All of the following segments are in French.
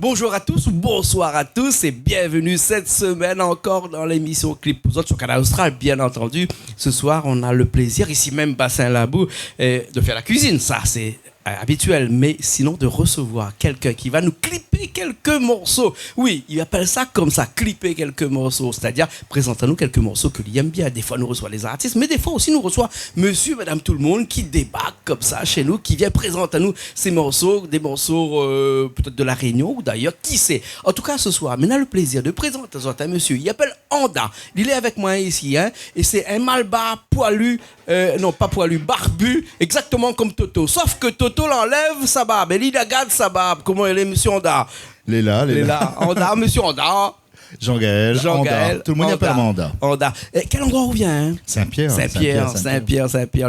Bonjour à tous ou bonsoir à tous et bienvenue cette semaine encore dans l'émission Clip pour autres sur Canal Austral, bien entendu. Ce soir, on a le plaisir, ici même Bassin Labou, de faire la cuisine. Ça, c'est habituel, mais sinon de recevoir quelqu'un qui va nous clipper quelques morceaux. Oui, il appelle ça comme ça, clipper quelques morceaux, c'est-à-dire présente-nous quelques morceaux que l'on aime bien. Des fois, nous reçoit les artistes, mais des fois aussi, nous reçoit monsieur, madame, tout le monde qui débarque comme ça chez nous, qui vient présenter à nous ces morceaux, des morceaux peut-être de la Réunion ou d'ailleurs, qui sait. En tout cas, ce soir, maintenant, le plaisir de présenter un monsieur, il appelle Anda. Il est avec moi ici, hein, et c'est un malba poilu, non pas poilu, barbu, exactement comme Toto, sauf que Toto l'enlève sa barbe, et il garde sa barbe. Comment il est, monsieur Anda? Il est là. Anda, monsieur Anda. Jean-Gaël, Anda. Tout le monde appelle Anda. Anda. Quel endroit où vient, hein? Saint-Pierre,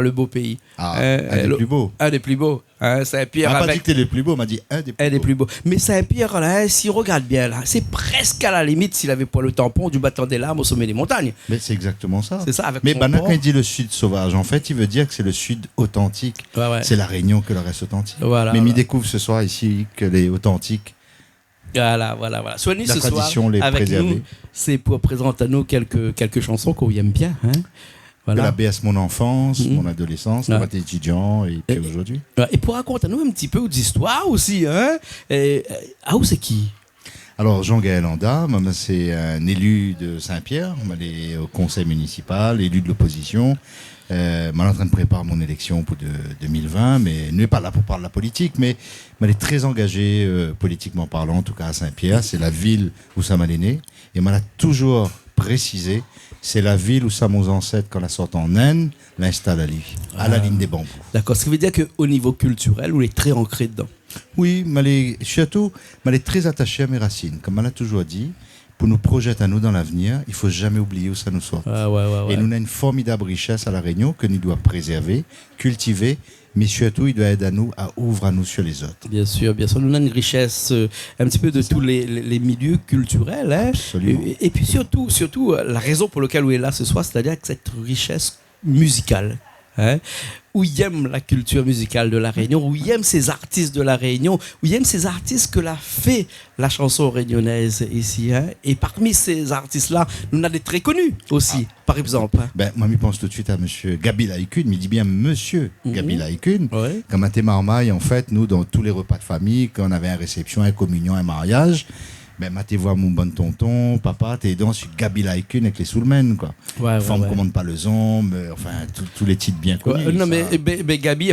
le beau pays. Ah, un des plus beaux. Un des plus beaux. Hein, Saint-Pierre. On m'a avec... pas dit que t'es le plus beau, on m'a dit un des plus beaux. Mais Saint-Pierre, là, hein, s'il regarde bien, là, c'est presque à la limite s'il avait pas le tampon du battant des larmes au sommet des montagnes. Mais c'est exactement ça. C'est ça, avec mais son Bana, port. quand il dit le sud sauvage, en fait, il veut dire que c'est le sud authentique. Ouais. C'est la Réunion que le reste authentique. Voilà, mais voilà. il découvre ce soir ici que les authentiques. Voilà. Soignez La ce tradition soir les avec préserver. nous. C'est pour présenter à nous quelques chansons qu'on aime bien. Hein. Voilà. De la BS mon enfance, Mhm. mon adolescence, Ouais. mon étudiant et puis aujourd'hui. Et pour raconter à nous un petit peu d'histoire aussi. Hein. Où c'est qui? Alors, Jean-Gaël Anda, moi, c'est un élu de Saint-Pierre, il est au conseil municipal, élu de l'opposition. Je suis en train de préparer mon élection pour 2020, mais je n'est pas là pour parler de la politique, mais je suis très engagé politiquement parlant, en tout cas à Saint-Pierre. C'est la ville où ça m'a né. Et m'a toujours précisé, c'est la ville où ça nos ancêtres, quand la sortent en Inde, l'installent à la ligne des bambous. D'accord, ce qui veut dire qu'au niveau culturel, on est très ancré dedans. Oui, surtout, je suis très attaché à mes racines. Comme on l'a toujours dit, pour nous projeter à nous dans l'avenir, il ne faut jamais oublier où ça nous sort. Ouais. Et nous avons une formidable richesse à La Réunion que nous devons préserver, cultiver, mais surtout, il doit aider à nous à ouvrir à nous sur les autres. Bien sûr. Nous avons une richesse un petit peu de tous les milieux culturels. Hein. Absolument. Et puis surtout, la raison pour laquelle on est là ce soir, c'est-à-dire que cette richesse musicale. Hein, où il aime la culture musicale de la Réunion, où il aime ces artistes de la Réunion, où il aime ces artistes que l'a fait la chanson réunionnaise ici. Hein. Et parmi ces artistes-là, nous en avons des très connus aussi, par exemple. Hein. Moi, je pense tout de suite à monsieur Gabi Laïkun, mais il dit bien monsieur Gabi Laïkun. Ouais. Comme à Marmaille, en fait, nous, dans tous les repas de famille, quand on avait une réception, une communion, un mariage, t'es voir mon bon tonton, papa, t'es dans sur Gabi Laïkun avec les soulmen, quoi. Femme commande pas le zombie, enfin, tous les titres bien connus. Non, mais Gabi,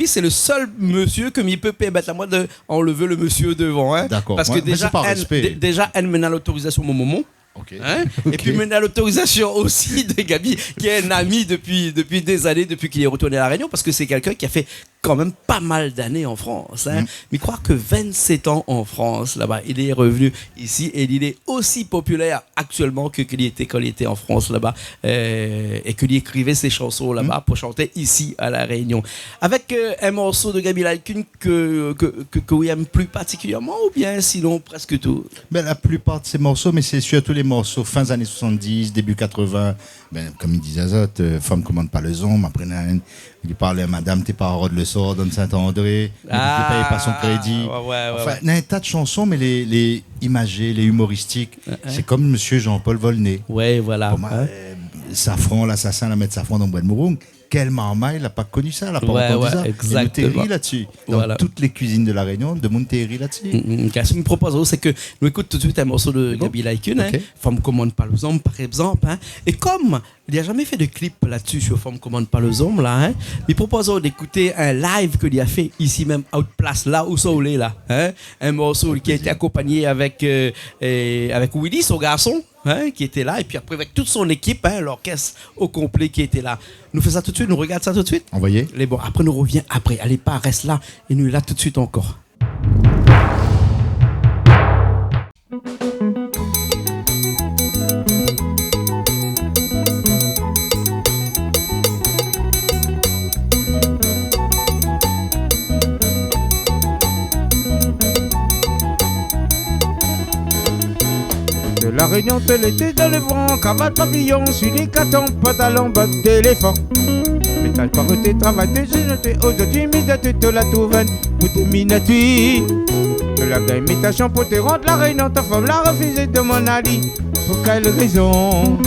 c'est le seul monsieur que il peut permettre à moi d'enlever le monsieur devant. Hein, d'accord. Parce que déjà, elle mène à l'autorisation mon moment. Okay. Hein? Okay. Et puis maintenant l'autorisation aussi de Gabi, qui est un ami depuis des années, depuis qu'il est retourné à La Réunion, parce que c'est quelqu'un qui a fait quand même pas mal d'années en France. Hein? Mais croire que 27 ans en France, là-bas, il est revenu ici et il est aussi populaire actuellement qu'il était quand il était en France là-bas et qu'il écrivait ses chansons là-bas pour chanter ici à La Réunion. Avec un morceau de Gabi Laïkun que vous aimez plus particulièrement ou bien sinon presque tout? La plupart de ces morceaux, mais c'est surtout les morceaux fin des années 70, début 80. Comme il disait Azot, femme commande pas le zombie. Après, il parlait à madame, t'es pas hors de le sort, donne Saint-André, ne paye pas son crédit. Enfin, il y a un tas de chansons, mais les imagées, les humoristiques, c'est comme monsieur Jean-Paul Volney. Ouais, voilà. Pour moi, Safran, l'assassin, la mettre Safran dans Bois de Mouroung. Quel marmaille, il n'a pas connu ça, il n'a pas entendu ça. Exactement. Et nous, là-dessus. Dans toutes les cuisines de La Réunion, de Montéry là-dessus. Ce que je me propose, c'est que nous écoutons tout de suite un morceau de Gabi Laïkun, hein, Femme commande pas le zombie, par exemple. Hein. Et comme il n'a jamais fait de clip là-dessus sur Femme commande pas le zombie, là, hein, il propose d'écouter un live qu'il a fait ici même, out place, là où ça est là. Hein. Un morceau qui a été accompagné avec Willy, son garçon. Hein, qui était là, et puis après avec toute son équipe, hein, l'orchestre au complet qui était là. Nous faisons ça tout de suite, nous regarde ça tout de suite. Envoyez. Bon, après nous revient après. Allez pas, reste là, et nous là tout de suite encore. La Réunion de l'été dans le vent, cravate papillon, sur les catons, pantalon, bottes d'éléphant. Les t'as pas côté travail, t'es jeune, t'es aujourd'hui, mis de toute la touvaine, pour te minatui. De la gagne imitation pour te rendre la réunion, ta femme l'a refusé de mon ali. Pour quelle raison?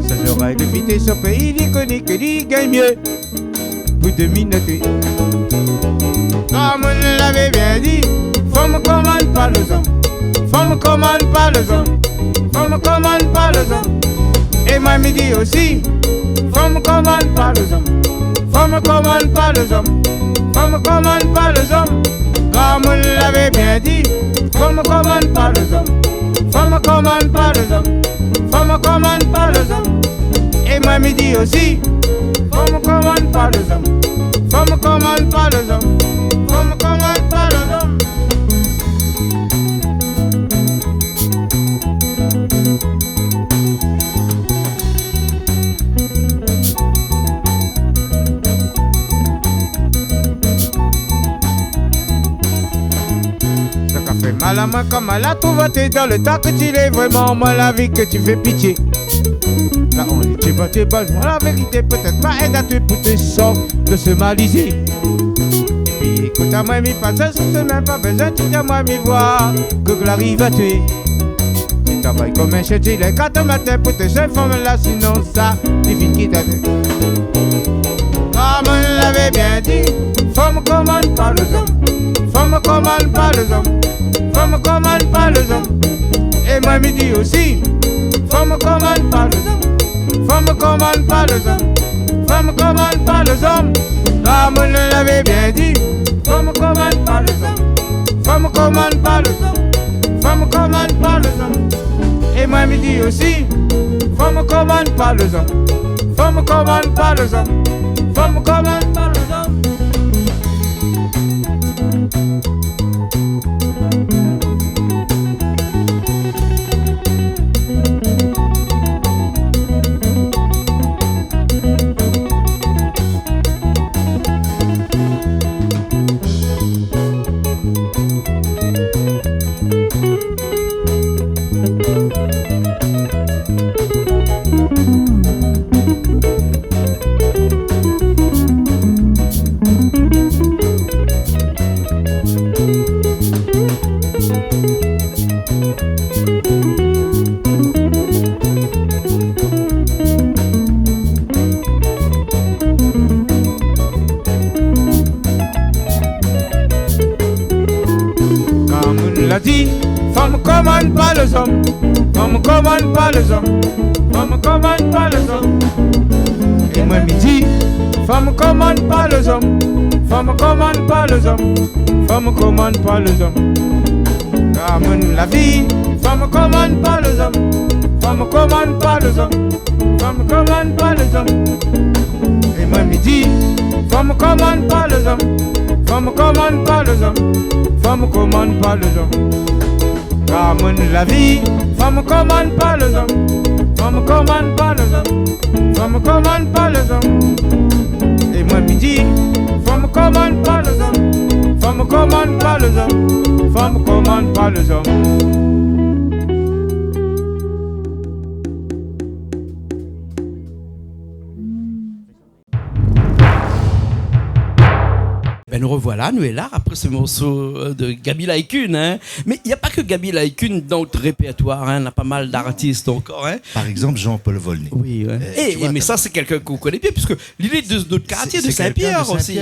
Ses oreilles de vité, son pays, il connaît que lui gagne mieux, pour te minatui. Comme on l'avait bien dit, faut me commande pas les hommes, faut me commande pas les hommes, faut me commande pas les hommes. Et moi me dit aussi, faut me commande pas les hommes, faut me commande pas les hommes, faut me commande pas les hommes. Comme on l'avait bien dit, faut me commande pas les hommes, faut me commande pas les hommes, faut me commande pas les hommes. Et moi me dit aussi, faut me commande pas les hommes, faut me commande pas les hommes, faut me commande pas les hommes. Fait mal à main comme à la trouvaté dans le tas que tu l'es vraiment mal la vie que tu fais pitié. Là on dit tu vas te battre, la vérité peut-être pas aide à tuer pour te sortir de ce mal ici. Et puis écoute à moi mi passer, c'est même pas besoin tu dis à moi mi voir que l'arrive à tuer. Tu travailles comme un chef, il est 4 matin pour te chef là sinon ça divine qui t'a fait. Comme on l'avait bien dit, faut me commande pas les hommes, faut me commande pas les hommes, faut me commande pas les hommes. Et moi me dit aussi, faut me commande pas les hommes, faut me commande pas les hommes, faut me commande pas les hommes. Comme on l'avait bien dit, faut me commande pas les hommes, faut me commande pas les hommes, faut me commande pas les hommes. Et moi me dit aussi, faut me commande pas les hommes, faut me commande pas les hommes, faut me commande pas les hommes. Faut me commande pas les hommes, faut me commande pas les hommes, faut me commande pas les hommes. Et moi midi, faut me commande pas les hommes, faut me commande pas les hommes, faut me commande pas les hommes. Comme la vie, faut me commande pas les hommes, faut me commande pas les hommes, faut me commande pas les hommes. Et moi midi, faut me commande pas les hommes, faut me commande pas les hommes, faut me commande pas les hommes. Comme la vie, faut me commande pas les hommes, faut me commande pas les hommes, faut me commande pas les hommes. Et moi midi, faut me commande pas les hommes, faut me commande pas les hommes, faut me commande pas les hommes. Ben nous revoilà, nous est là après ce morceau de Gaby Laïcune. Hein. Mais il n'y a pas que Gaby Laïcune dans notre répertoire, hein. On a pas mal d'artistes encore. Hein. Par exemple, Jean-Paul Volney. Oui, ouais. Mais ça, c'est quelqu'un qu'on connaît bien, puisque l'idée de notre quartier de Saint-Pierre aussi.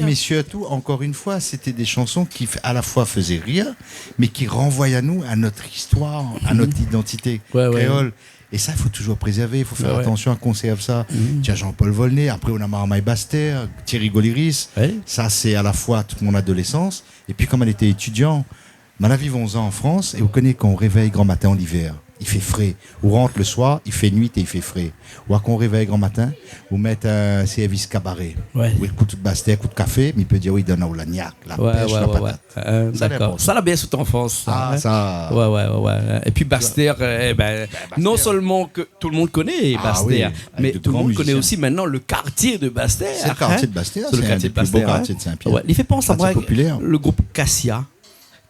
Mais surtout, encore une fois, c'était des chansons qui à la fois faisaient rire, mais qui renvoyaient à nous, à notre histoire, à notre identité créole. Et ça, il faut toujours préserver, il faut faire attention à conserver ça. Tu as Jean-Paul Volney, après on a Marmaille Baster, Thierry Goliris. Ça, c'est à la fois toute mon adolescence. Et puis, comme elle était étudiant, on a vécu 11 ans en France, et vous connaissez qu'on réveille grand matin en hiver. Il fait frais. On rentre le soir, il fait nuit et il fait frais. Ou à qu'on réveille grand matin, vous mettez un service cabaret. Ouais. Où il coûte de Baster, coûte de café, mais il peut dire oui, il donne la niaque, la pêche, la patate. D'accord. Ça l'a bien sous ton enfance. Ah, ça. Ouais. Et puis Baster, non seulement que tout le monde connaît Baster, mais tout le monde connaît aussi maintenant le quartier de Baster. C'est le quartier de Baster, c'est un des plus beaux quartiers de Saint-Pierre. Ouais. Il fait penser à le groupe Cassia,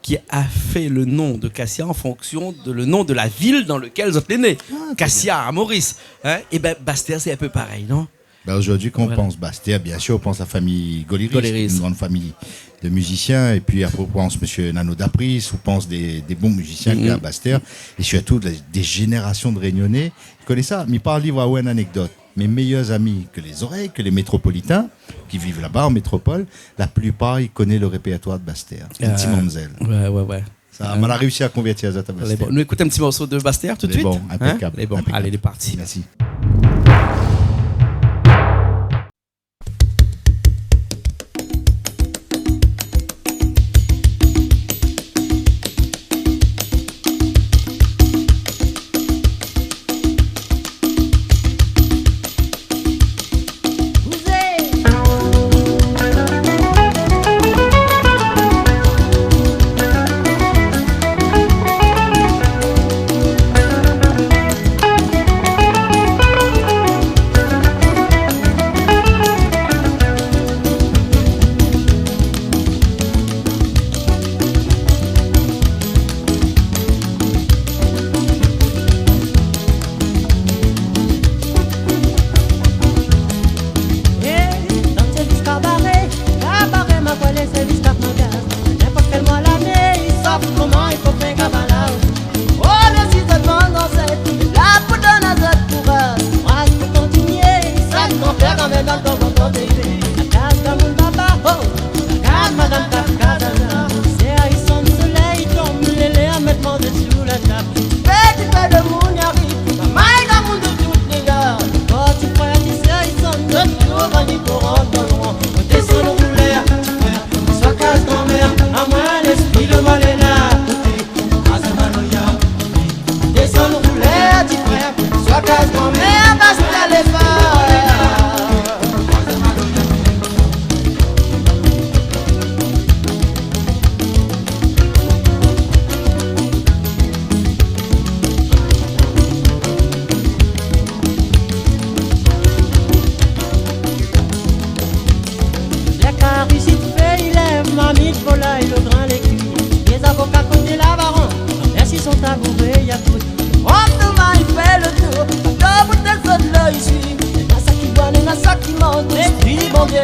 qui a fait le nom de Cassia en fonction de le nom de la ville dans laquelle vous êtes né. Cassia, à Maurice. Hein? Et bien, Baster, c'est un peu pareil, non? Ben, aujourd'hui, quand Voilà. on pense Bastia, bien sûr, on pense à la famille Goliris, Goliris. une grande famille de musiciens. Et puis après, on pense M. Nano Dapris, on pense des bons musiciens qu'il y a à Bastia. Et surtout des générations de Réunionnais. Vous connaissez ça? Mais par livre à une anecdote. Mes meilleurs amis que les oreilles, que les métropolitains, qui vivent là-bas en métropole, la plupart, ils connaissent le répertoire de Bastia. Petit Manzel. Ouais. Ça m'a réussi à convertir à Bastia. Nous écoutons un petit morceau de Bastia tout de Les suite. bons, impeccable, Les bons. impeccable. Allez, il est parti. Merci.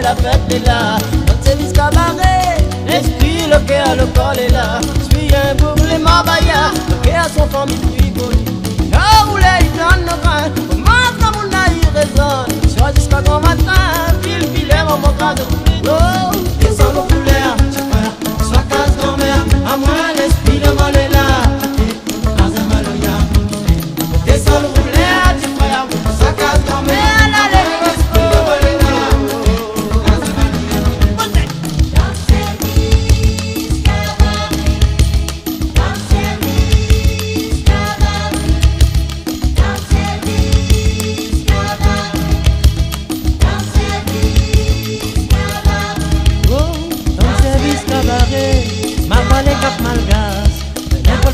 La fête est là, notre service cabaret, l'esprit, le cœur, le corps est là. Suis un pour les mabayas, le cœur, son famille frigoli. Là où les donne le grain, comment comme on a eu raison. Soit jusqu'à grand matin, pile, mon contrat de oh, descends nos couleurs, soit casse grand-mère, à moi l'esprit, le mal est là. Descends nos couleurs, tu frère, soit casse grand-mère, la lèvre.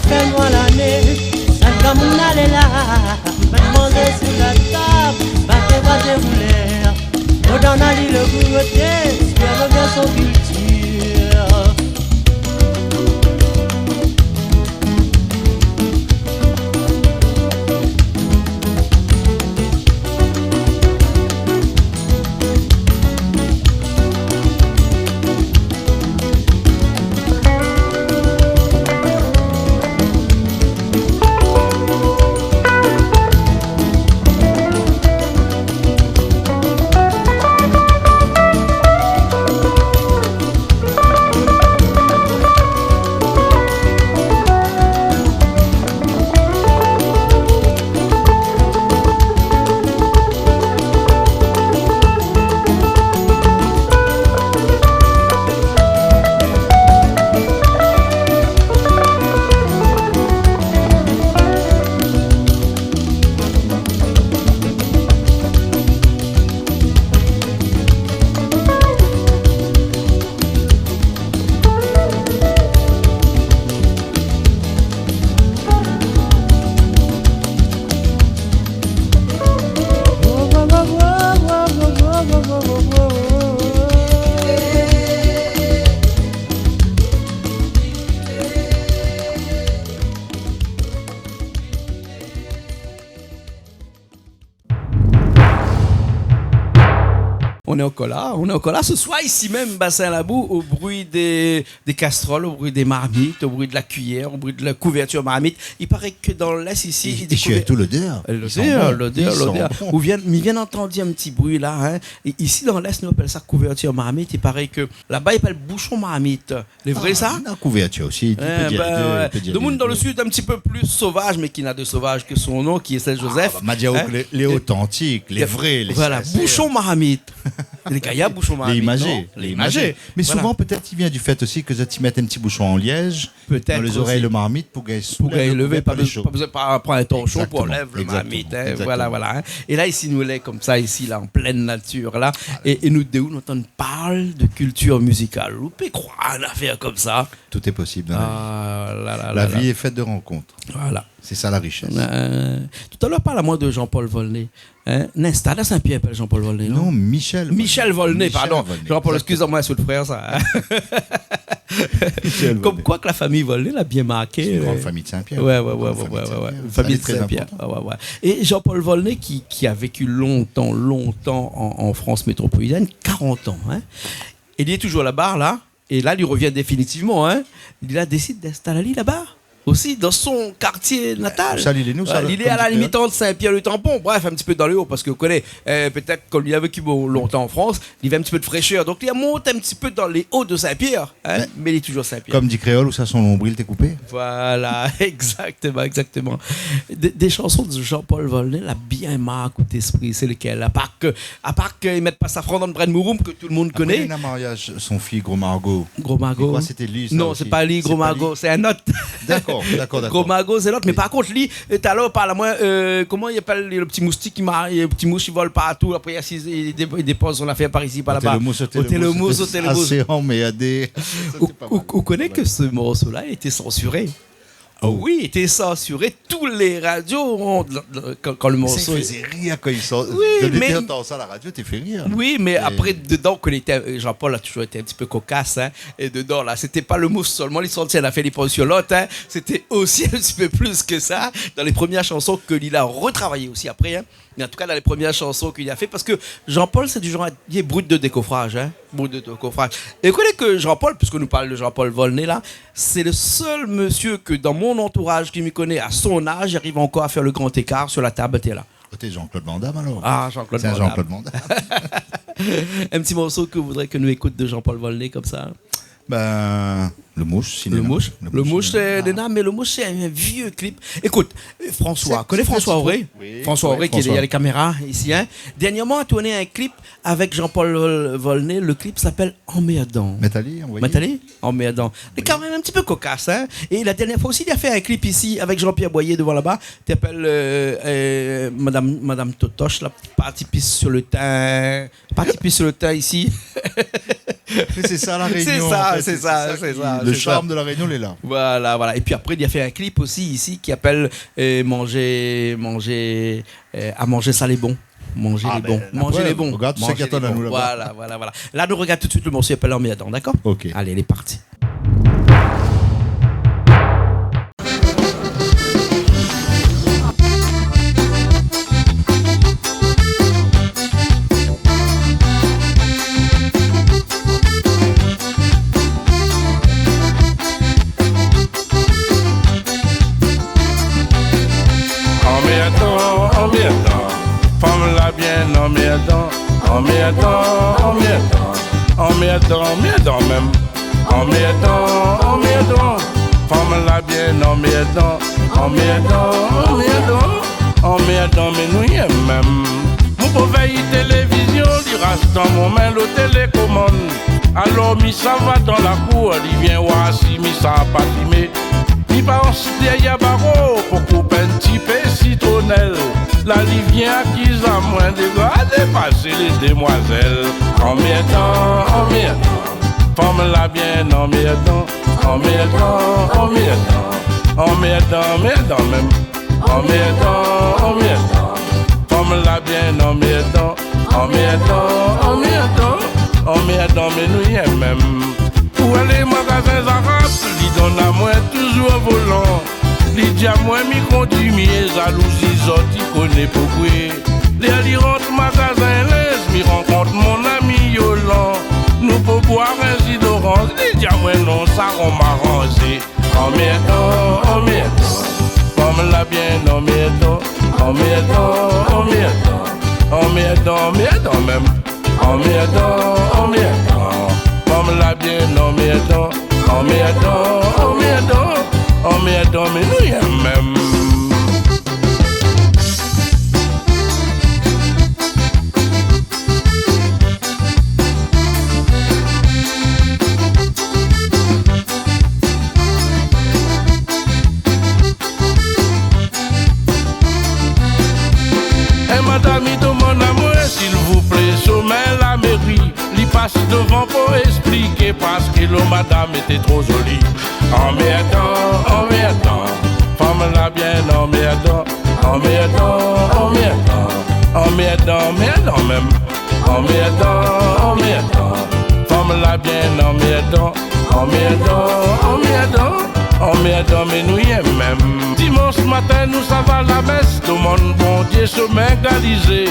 Fais-moi l'année, ça comme on allait là, mademoiselle sur la table, battez va dérouler, on donne à l'île le goûter, sur le bien son culture. est encore là. On est encore là ce soir, ici même, Bassin-Labou, au bruit des casseroles, au bruit des marmites, au bruit de la cuillère, au bruit de la couverture marmite. Il paraît que dans l'Est, ici... Et chez tout l'odeur. L'odeur. Vous viennent entendre un petit bruit là. Hein. Et ici, dans l'Est, nous appelle ça couverture marmite. Il paraît que là-bas, il appelle bouchon marmite. C'est vrai ça? La couverture aussi. Le monde dans le sud, un petit peu plus sauvage, mais qui n'a de sauvage que son nom, qui est Saint-Joseph. Madiaouk, les authentiques, les vrais, les voilà, bouchon maramite. Les gars, il y a bouchon maramite. Les imagés. Mais voilà. souvent, peut-être, il vient du fait aussi que tu mets un petit bouchon en liège dans les oreilles, le marmite, pour qu'il lever, pas besoin de prendre un torchon pour lever le marmite. Hein, voilà. Hein. Et là, ici, nous, comme ça, ici, là, en pleine nature, là. Et nous, de où nous parle de culture musicale. Vous pouvez croire une affaire comme ça. Tout est possible dans la vie. La vie est faite de rencontres. Voilà. C'est ça la richesse. Tout à l'heure, parle-moi de Jean-Paul Volney. Nesta à Saint-Pierre appelle Jean-Paul Volney, non? Non, Michel Volney, pardon. Jean-Paul, excusez-moi, c'est le frère, ça. Comme quoi que la famille Volney l'a bien marqué. C'est une grande famille de Saint-Pierre. Ouais. Une famille de Saint-Pierre. Ouais. Et Jean-Paul Volney, qui a vécu longtemps en France métropolitaine, 40 ans. Hein. Il est toujours là-bas, là. Et là, il revient définitivement. Hein. Il a décidé d'installer là-bas. Aussi dans son quartier natal. Il est à la limite entre Saint-Pierre-le-Tampon. Bref, un petit peu dans le haut, parce que vous connaissez, peut-être qu'on lui a vécu longtemps en France, il avait un petit peu de fraîcheur. Donc il monte un petit peu dans les hauts de Saint-Pierre, hein, mais il est toujours Saint-Pierre. Comme dit Créole, où ça son nombril t'est coupé. Voilà, exactement. Des chansons de Jean-Paul Volney, la bien marque d'esprit, c'est lequel? À part qu'ils mettent pas Safran dans le bras de Mouroum, que tout le monde connaît. Il a un mariage, son fils, Gros Margot. Gros Margot. C'était lui, ça non, aussi. c'est pas lui, Gros Margot, c'est un autre. D'accord. Gros Margot, c'est l'autre. Mais par contre, lui, tout à l'heure, parle-moi, comment il appelle le petit moustique qui marche, le petit mouche qui vole partout, après il dépose son affaire par ici, par là-bas. Hôtel le mousse. Mais à des. Vous connaissez que ce morceau-là a été censuré? Oh oui, il était censuré. Tous les radios, quand le morceau... Ça faisait rire quand ils sont... Oui, mais... T'entends ça à la radio, t'es fait rire. Oui, mais après, dedans, Jean-Paul a toujours été un petit peu cocasse. Hein, et dedans, là, c'était pas le mousse seulement. Il sortit, elle a fait les points sur l'autre. Hein, c'était aussi un petit peu plus que ça. Dans les premières chansons qu'il a retravaillées aussi après. Hein, mais en tout cas, dans les premières chansons qu'il a fait. Parce que Jean-Paul, c'est du genre... Il est brut de décoffrage. Hein, brut de décoffrage. Et vous connaissez que Jean-Paul, puisque nous parlons de Jean-Paul Volney, là, c'est le seul monsieur que dans mon entourage qui me connaît à son âge, j'arrive encore à faire le grand écart sur la table. T'es là. T'es Jean-Claude Van Damme alors? Ah, Jean-Claude Van Damme. Jean-Claude Van Damme. Un petit morceau que vous voudrez que nous écoute de Jean-Paul Volney comme ça? Le Mouche, cinéma. Le Mouche, c'est mais le Mouche, c'est un vieux clip. Écoute, François, connais François Auré? Oui, François Auré, qui est à les caméras ici. Hein. Dernièrement, a tourné un clip avec Jean-Paul Volney. Le clip s'appelle Emmerdant. Métallier? Emmerdant. C'est quand même un petit peu cocasse. Hein. Et la dernière fois aussi, il a fait un clip ici avec Jean-Pierre Boyer devant là-bas. Tu appelles Madame Totoche, la partie piste sur le teint. Partie piste sur le teint ici. C'est ça la Réunion. C'est ça. Le charme de la Réunion, il est là. Voilà. Et puis après, il a fait un clip aussi ici qui appelle à manger ça les bons. Manger les bons. Regarde, tu sais qu'il y a à nous là-bas. Voilà. Là, nous regarde tout de suite le morceau appelé Emmerdant, d'accord? Ok. Allez, elle est partie. Emmerdant même. Emmerdant. Femme la bien emmerdant. Emmerdant, mais nous y est même. Mon pauvre télévision, il reste dans mon main le télécommande. Alors mi ça va dans la cour, il vient voir si mi ça a pas fumé. Mi pense derrière barreau pour couper un petit peu citronnelle. La li vient acquise à moins de gars dépasser les demoiselles. Emmerdant. Femme la bien emmerdant même. Emmerdant. Femme la bien emmerdant mais nous y est même. Où est les magasins arabes, li donne à moi toujours volant. Li dit à moi mi conduit mi jalousie sorti connaît pourquoi. Les ali rentre magasin laisse mi rencontre mon ami nous pour boire un jus d'orange. Dis moi non, ça on m'arrange. En miettant, comme la bien en miettant, en miettant même. En miettant, comme la bien en miettant, en miettant, mais nous y même. Madame, il demande à moi, s'il vous plaît, sommet la mairie. Il passe devant pour expliquer parce que le madame était trop jolie. En miettant, femme la bien en miettant, même. En miettant, femme la bien en miettant, mais nous y est même. Dimanche matin, nous ça va la messe. Tout le monde, bon Dieu, chemin galisé.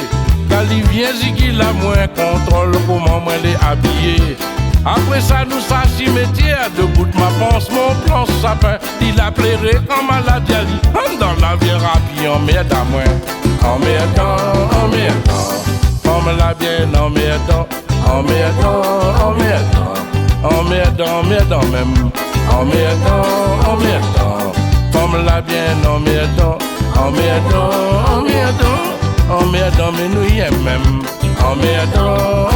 Gali vient ziggy la moins contrôle comment moi les habiller. Après ça, nous ça cimetière. Debout de ma pense, mon plan sapin. Il a plairé quand maladie a dit. Dans la vieille rapide, on m'aide à moi. En miettant. Comme la bien en miettant. En miettant même. En miettant, comme la bien en miettant, mais nous y est même. En miettant,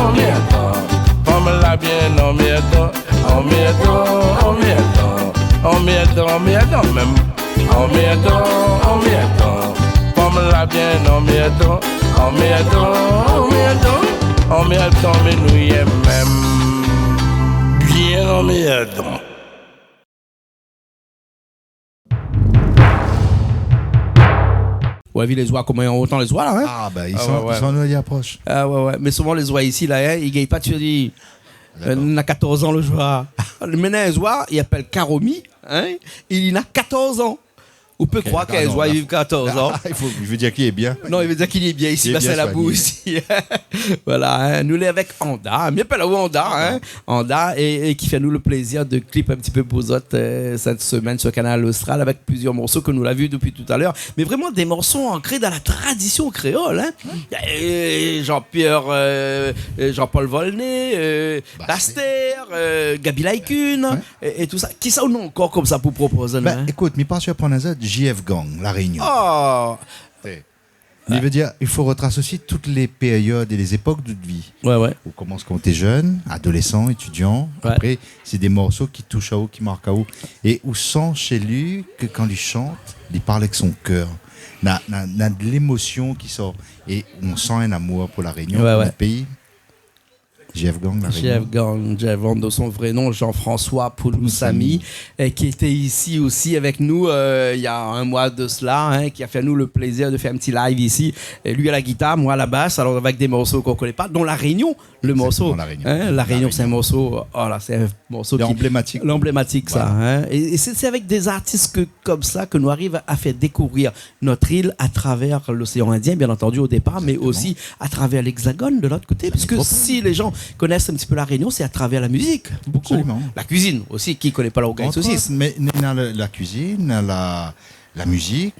comme la bien en miettant, même. En miettant, comme la bien en miettant, mais nous y est même. Bien en miettant. Ouais, vu les oies, comment autant les oies là, hein? Ah, bah, ils sont nous y approchent. Ah, ouais. Mais souvent, les oies ici, là, hein, ils gagnent pas, tu dis. Il a 14 ans, le joueur. Maintenant, les oies, il appelle Karomi, hein? Il a 14 ans. On peut croire qu'un oies vivent 14 ans. Il veut dire qu'il est bien. Non, il veut dire qu'il est bien ici, c'est la boue ici. Voilà, hein, nous l'avons avec Anda, mais pas là où Anda, hein. Anda, et qui fait nous le plaisir de clip un petit peu pour autres cette semaine sur Canal Austral avec plusieurs morceaux que nous l'avons vu depuis tout à l'heure, mais vraiment des morceaux ancrés dans la tradition créole, hein. Jean-Pierre, Jean-Paul Volney, Baster, Gabi Laïcune, et tout ça. Qui ça ou non encore comme ça pour proposer? Ben, hein? Écoute, mais pas sûr pour nous JF Gang, La Réunion. Oh! Il veut dire, il faut retracer aussi toutes les périodes et les époques de vie. Ouais. On commence quand t'es jeune, adolescent, étudiant. Ouais. Après, c'est des morceaux qui touchent à haut, qui marquent à haut. Et où sent chez lui que quand il chante, il parle avec son cœur. Il a de l'émotion qui sort. Et on sent un amour pour La Réunion, pour le pays. JF Gang, La Réunion. JF Gang, de son vrai nom, Jean-François Pouloussami, qui était ici aussi avec nous il y a un mois de cela, hein, qui a fait nous le plaisir de faire un petit live ici. Et lui à la guitare, moi à la basse, alors avec des morceaux qu'on ne connaît pas, dont La Réunion, le morceau. La Réunion. Hein, La Réunion, c'est un morceau, c'est un morceau emblématique. L'emblématique, ça. Voilà. Hein, et c'est avec des artistes comme ça que nous arrivons à faire découvrir notre île à travers l'océan Indien, bien entendu, au départ, mais aussi à travers l'Hexagone de l'autre côté, puisque si les gens connaissent un petit peu La Réunion, c'est à travers la musique, beaucoup. Absolument. La cuisine aussi, qui ne connaît pas la Rougaille saucisse. Mais la cuisine, la musique,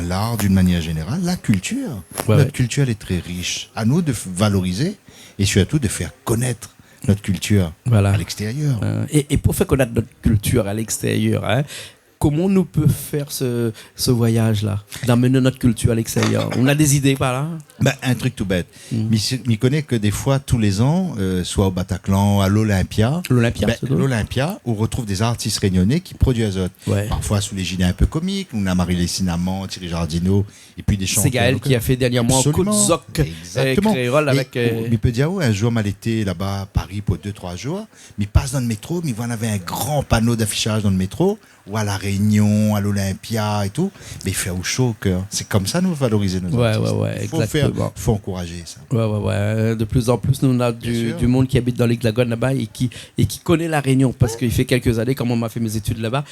l'art d'une manière générale, la culture. Notre culture, elle est très riche. À nous de valoriser et surtout de faire connaître notre culture à l'extérieur. Et pour faire connaître notre culture à l'extérieur, hein, comment nous peut faire ce voyage-là, d'amener notre culture à l'extérieur? On a des idées par là? Un truc tout bête. Je connais que des fois, tous les ans, soit au Bataclan, à l'Olympia, on retrouve des artistes réunionnais qui produisent autres. Ouais. Parfois sous les gilets un peu comiques. On a Marie-Lé Cinnamon, Thierry Jardino, et puis des chanteurs. C'est Gaël qui a fait dernièrement un coup de zoc créole avec... Il peut dire, un jour, mal été là-bas à Paris pour 2-3 jours, mais il passe dans le métro, mais il voit, on avait un grand panneau d'affichage dans le métro, ou à La Réunion, Réunion, à l'Olympia et tout, mais il fait au chaud au cœur. C'est comme ça nous valoriser nos artistes. Il faut exactement. faut encourager ça. Ouais. De plus en plus, nous on a du monde qui habite dans l'Hexagone là-bas et qui connaît la Réunion parce qu'il fait quelques années, comme on m'a fait mes études là-bas,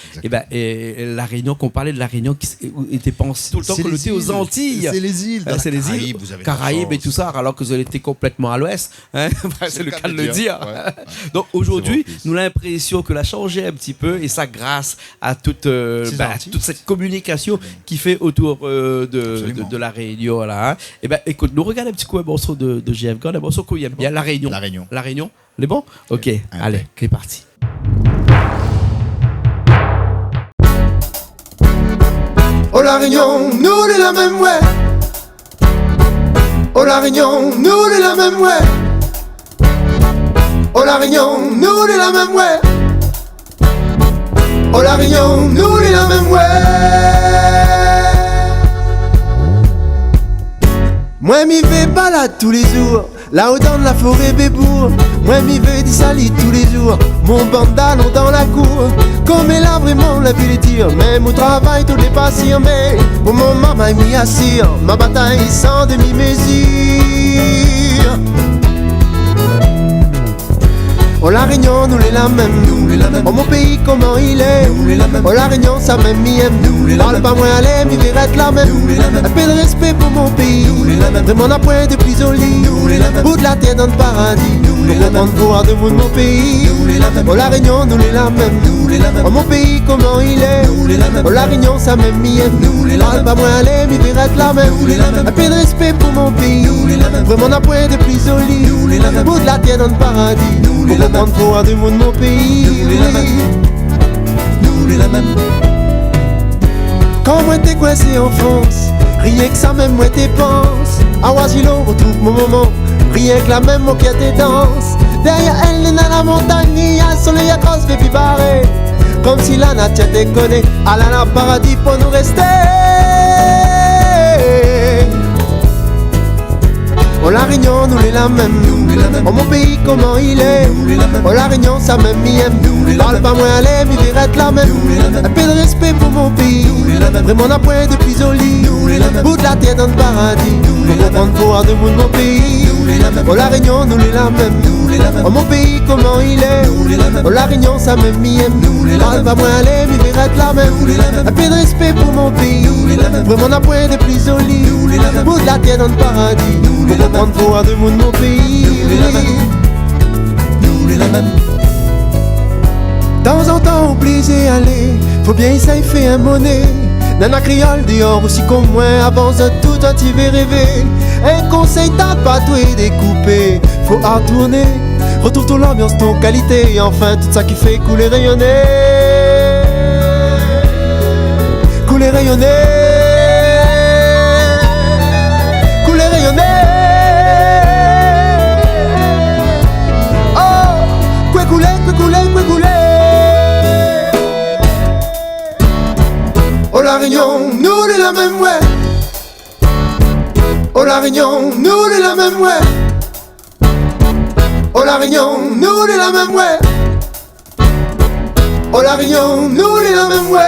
et la Réunion, qu'on parlait de la Réunion qui était pensée tout le temps qu'on était aux Antilles. C'est les îles. C'est les îles, Caraïbes et tout ça, alors que vous étiez complètement à l'ouest. Hein. C'est le cas de le dire. Ouais. Donc aujourd'hui, nous avons l'impression que l'a changé un petit peu, et ça grâce à toute cette communication qui fait autour de la Réunion. Là, hein. Et écoute, nous regardons un petit coup un morceau de JF God, un morceau qu'on aime bien, La Réunion. La Réunion, les bons? Ok, allez, c'est parti. Oh la Réunion, nous les la même ouais. Oh la Réunion, nous les la même ouais. Oh la Réunion, nous les la même ouais. Oh la Réunion, nous les la même ouais. Moi m'y vais balade tous les jours, là-haut dans la forêt Bébour. Moi m'y vais d'Issali tous les jours, mon bandalon dans la cour. Comme elle a vraiment la vie les tire, même au travail tous les patients. Mais pour mon maman il m'y assire, ma bataille sans demi-mesure. Oh la Réunion, nous les la même. Oh mon pays, comment il est. Oh la Réunion, ça même m'y aime. Parle pas moins aller, m'y verrait la même. Un peu de respect pour mon pays. Vraiment la pointe de plus au lit. Bout de la terre dans le paradis. Pour comprendre pouvoir de mon pays. Oh la Réunion, nous les la même. Oh mon pays, comment il est. Oh la Réunion, ça même m'y aime. Parle pas moins aller, m'y verrait la même. Un peu de respect pour mon pays. Vraiment la pointe de plus au lit. Bout de la terre dans le paradis. Pour comprendre pouvoir de mon pays. Nous les la même. Quand moi t'es coincé en France, rien que ça même moi t'es pense. À Oisilo retrouve mon moment, rien que la même moi qui a tes danses. Derrière elle dans la montagne, il y a le soleil à cause fait barré. Comme si la nature déconne, à la paradis pour nous rester. Oh la Réunion, nous les la même. Oh mon pays, comment il est. Oh la Réunion, ça même m'y aime. Parle pas moins aller, m'y verrait la même. Un peu de respect pour mon pays. Vraiment la pointe de plus au lit. Bout de la terre dans le paradis. Pour comprendre pouvoir de mon pays. Oh la Réunion, nous les la même. Oh mon pays, comment il est. Oh la Réunion, ça même m'y aime. Parle pas moins aller, m'y verrait la même. Un peu de respect pour mon pays. Vraiment la pointe de plus au lit. Bout de la terre dans le paradis. Pour comprendre pouvoir de mon pays. Nous les la même. Temps en temps, obligé aller. Faut bien essayer fait un monnaie. Nana créole dehors aussi comme moi. Avance tout un petit rêver. Un conseil t'as pas tout et découpé. Faut retourner. Retrouve ton ambiance, ton qualité. Et enfin tout ça qui fait couler rayonner. Couler rayonner. Couler rayonner. Oh la Réunion, nous les la même ouais. Oh la Réunion, nous les la même ouais. Oh la Réunion, nous les la même ouais. Oh la Réunion, nous les la même ouais.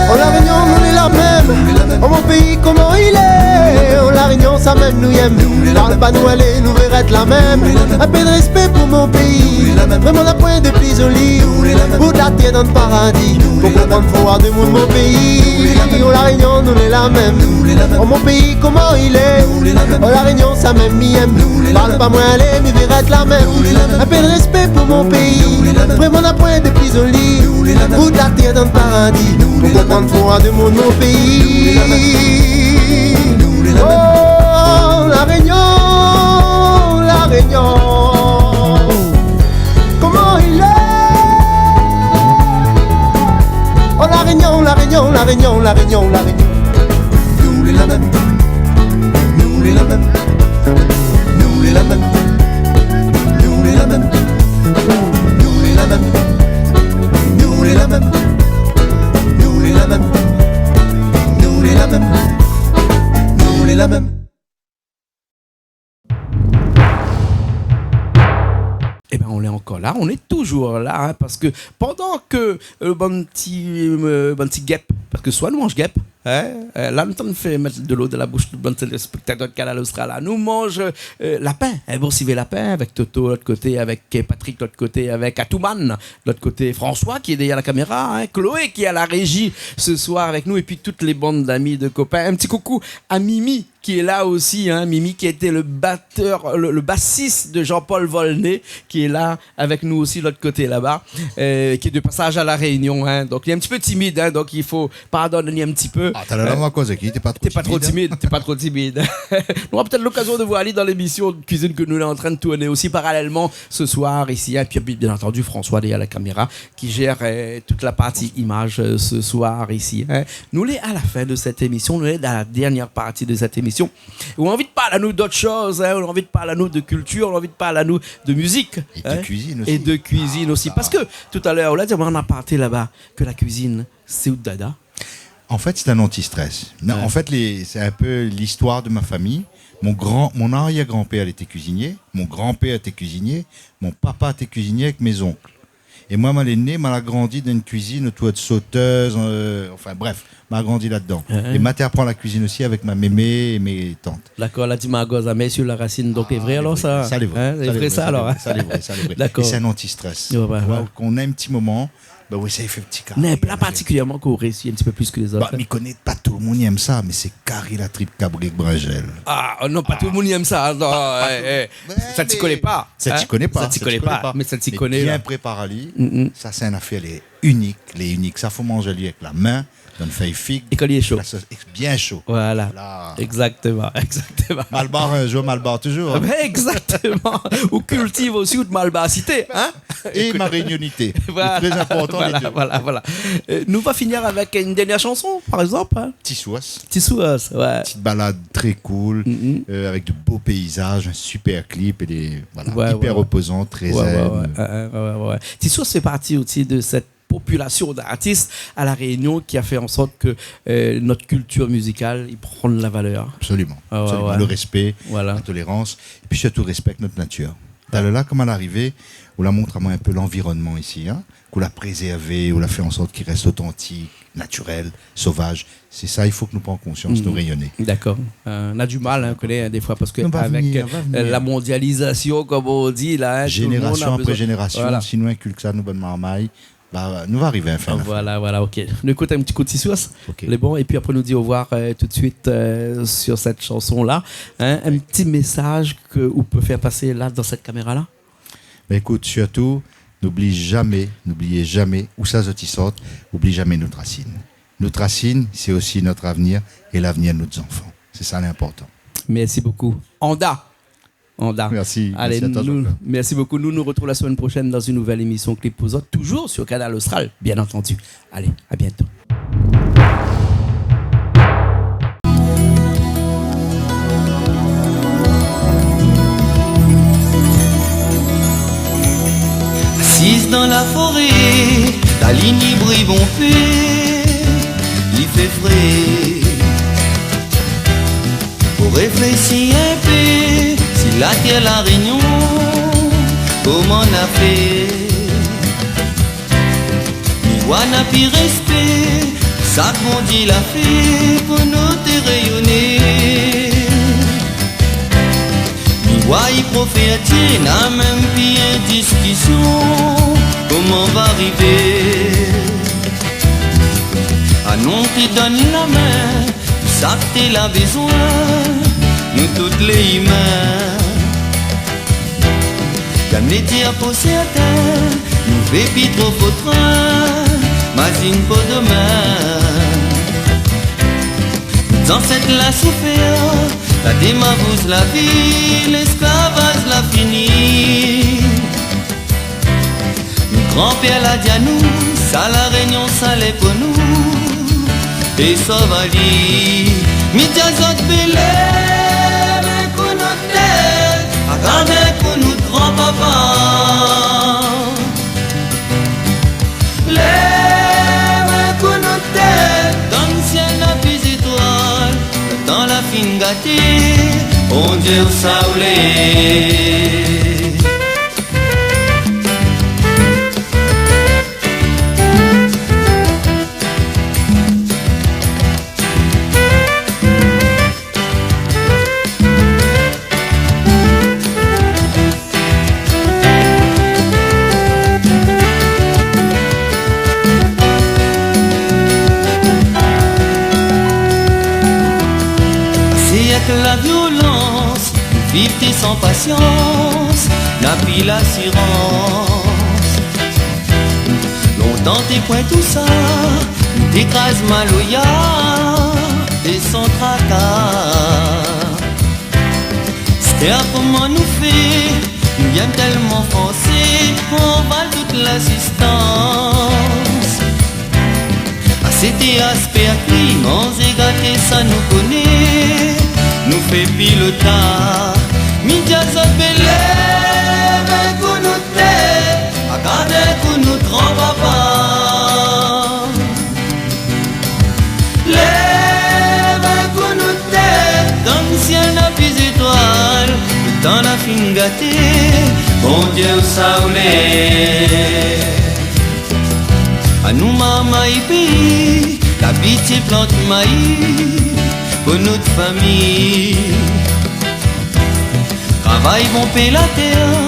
Oh la Réunion, nous les la même. Oh mon pays, comment il est. Oh la Réunion, ça même nous aime. Parle pas nous aller, nous verrait la même. Un peu de respect pour mon pays. Vraiment la pointe de plus au lit. Bout de la terre dans le paradis. Pour comprendre pouvoir de mon pays. Oh la Réunion, nous les la même. Oh mon pays, comment il est. Oh la Réunion, ça même m'y aime. Parle pas moins aller, m'y verrait la même. Un peu de respect pour mon pays. Vraiment la pointe de plus au lit. Bout de la terre dans le paradis. Pour comprendre pouvoir de mon pays. Oh la Réunion, la Réunion. Comment il est. Oh la Réunion, la Réunion, la Réunion, la Réunion, la Réunion. Nous les la même. Nous les la même. Nous les la même. Nous les la même. Nous les la même. Nous les la même. Nous les la même. Nous les la même. Nous les la même. Eh bien, on est encore là. là, on est toujours là, hein, parce que pendant que bon petit guêpe, parce que soit nous mange guêpe, hein, là nous on fait mettre de l'eau de la bouche de bon spectateur de Canal Austral, là, nous mange lapin, bon Sylvain Lapin avec Toto de l'autre côté, avec Patrick de l'autre côté, avec Atouman de l'autre côté, François qui est derrière la caméra, hein, Chloé qui est à la régie ce soir avec nous, et puis toutes les bandes d'amis, de copains. Un petit coucou à Mimi qui est là aussi, hein, Mimi qui était le batteur, le bassiste de Jean-Paul Volney, qui est là avec nous aussi de l'autre côté là-bas, qui est de passage à La Réunion, hein, donc il est un petit peu timide, hein, donc il faut pardonner un petit peu. Ah, t'as la langue cause qui t'es pas trop timide. T'es pas trop timide. On aura peut-être l'occasion de voir Ali dans l'émission de cuisine que nous sommes en train de tourner aussi parallèlement ce soir ici, hein, puis bien entendu François derrière la caméra qui gère toute la partie image ce soir ici, hein. Nous l'est à la fin de cette émission, nous l'est dans la dernière partie de cette émission. On a envie de parler à nous d'autres choses, hein, on a envie de parler à nous de culture, on a envie de parler à nous de musique. Et de cuisine aussi. Et de cuisine aussi. Parce que tout à l'heure, on a parlé là-bas que la cuisine, c'est Oudada. En fait, c'est un anti-stress. Ouais. En fait, c'est un peu l'histoire de ma famille. Mon arrière-grand-père était cuisinier, mon grand-père était cuisinier, mon papa était cuisinier avec mes oncles. Et moi, l'aîné, m'a grandi dans une cuisine autour de sauteuse, enfin bref, m'a grandi là-dedans. Et ma terre prend la cuisine aussi avec ma mémé et mes tantes. D'accord, là tu m'as gozamé sur la racine, donc c'est vrai alors ça. Ça l'est vrai. C'est vrai ça alors. Ça l'est vrai. D'accord. Et c'est un anti-stress. Ouais. Qu'on a un petit moment. Bah oui, ça y fait petit carré. Mais là particulièrement qu'on réussit un petit peu plus que les autres. Bah, m'y connaît pas tout le monde aime ça, mais c'est carré la tripe cabré bragel. Ah non, pas tout le monde aime ça. Non, ça t'y connaît pas. Ça t'y connaît pas. Ça t'y connaît pas. Mais ça t'y connaît. Bien préparé. Ça c'est une affaire unique. Les uniques. Ça faut manger avec la main. Dans une feuille figue. Et quand il est chaud. Bien chaud. Voilà. Exactement. Malbar un jour, malbar toujours. Hein. Exactement. Ou cultive aussi ou de malbarcité. Hein? Et ma réunionité. Voilà. C'est très important les deux. Voilà. Nous va finir avec une dernière chanson, par exemple. Hein? Tissouas, ouais. Petite balade très cool, avec de beaux paysages, un super clip et hyper reposant, très zen. Ouais. Tissouas fait partie aussi de cette population d'artistes à La Réunion qui a fait en sorte que notre culture musicale il prend de la valeur. Absolument. Le respect, la tolérance, et puis surtout respecte notre nature. Là, comme à l'arrivée, on la montre à moi un peu l'environnement ici, hein, qu'on l'a préservé, on l'a fait en sorte qu'il reste authentique, naturel, sauvage. C'est ça, il faut que nous prenions conscience de rayonner. D'accord. On a du mal, on connaît des fois, parce que avec la mondialisation, comme on dit, là, hein, génération après génération, si nous inculquons ça, nous bonne marmaille. Nous va arriver à faire. Voilà, ok. Nous écoute un petit coup de Tissouas, les bons, et puis après nous dit au revoir tout de suite sur cette chanson-là. Hein, un petit message que vous pouvez faire passer là dans cette caméra-là. Mais écoute, surtout, n'oubliez jamais où ça se sorte, n'oubliez jamais notre racine. Notre racine, c'est aussi notre avenir et l'avenir de nos enfants. C'est ça l'important. Merci beaucoup. Anda. Merci. Allez, merci beaucoup. Nous retrouvons la semaine prochaine dans une nouvelle émission Clip pour autres, toujours sur Canal Austral, bien entendu. Allez, à bientôt. Assise dans la forêt, la ligne brille bon fait, il fait frais. Pour réfléchir un peu, si la terre la Réunion, comment on a fait? Ni voix n'a plus respect, ça qu'on dit la fait pour nous te rayonner. Ni voix y prophétie, n'a même plus une discussion, comment on va arriver? À nous qui donne la main, ça que t'es la besoin, nous toutes les humains. Y'a métier pour certains, nous fait plus trop au train, imagine pour demain. Dans cette la souffert, la démavouse la vie, l'esclavage la fini. Nous grand-père l'a dit à nous, ça la Réunion, ça l'est pour nous. Et ça va dire, midi à zot belé, mais qu'on a tête, à garder pour nous grand-papa. Les qu'on a tête, dans le ciel la plus étoile, dans la fine gâtée, on dit ça ou les. vivre t'es sans patience, n'a pris l'assurance. Longtemps t'es point tout ça, t'écrases maloya et sans tracas. C'était à comment nous fait, nous viens tellement français, on va toute l'assistance. C'était aspect à qui, non et gâté, ça nous connaît, nous fait piloter. Midia Zabele, ben qu'on nous tait, à garder qu'on nous trompe pas. Lève qu'on nous tait, dans le ciel n'a plus étoile, le temps n'a fin gâté, bon Dieu ça voulait. À nous maman et pays, la pitié plante maïs pour notre famille. Travail bon paie la terre,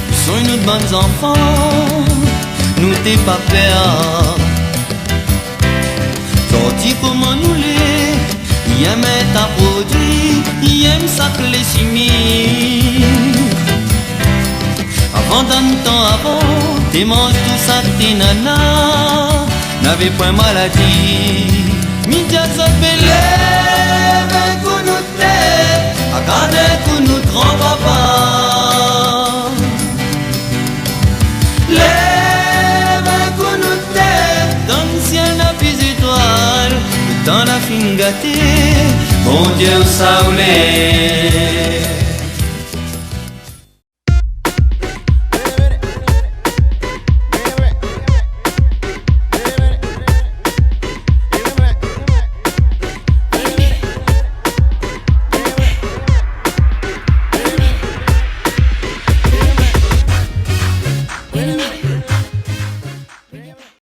nous sommes nos bonnes enfants, nous t'es pas peur. Sorti comment nous les, y aime ta produit, y aime ça que les chimiques. Avant d'un temps avant, t'es mange tout ça t'es nana, n'avait point maladie. Midia Zabele, ben qu'on nous tait, à garder qu'on nous trompe pas. Lève qu'on nous tait, dans le ciel n'a plus étoile, le temps n'a fin gâté, bon Dieu ça voulait.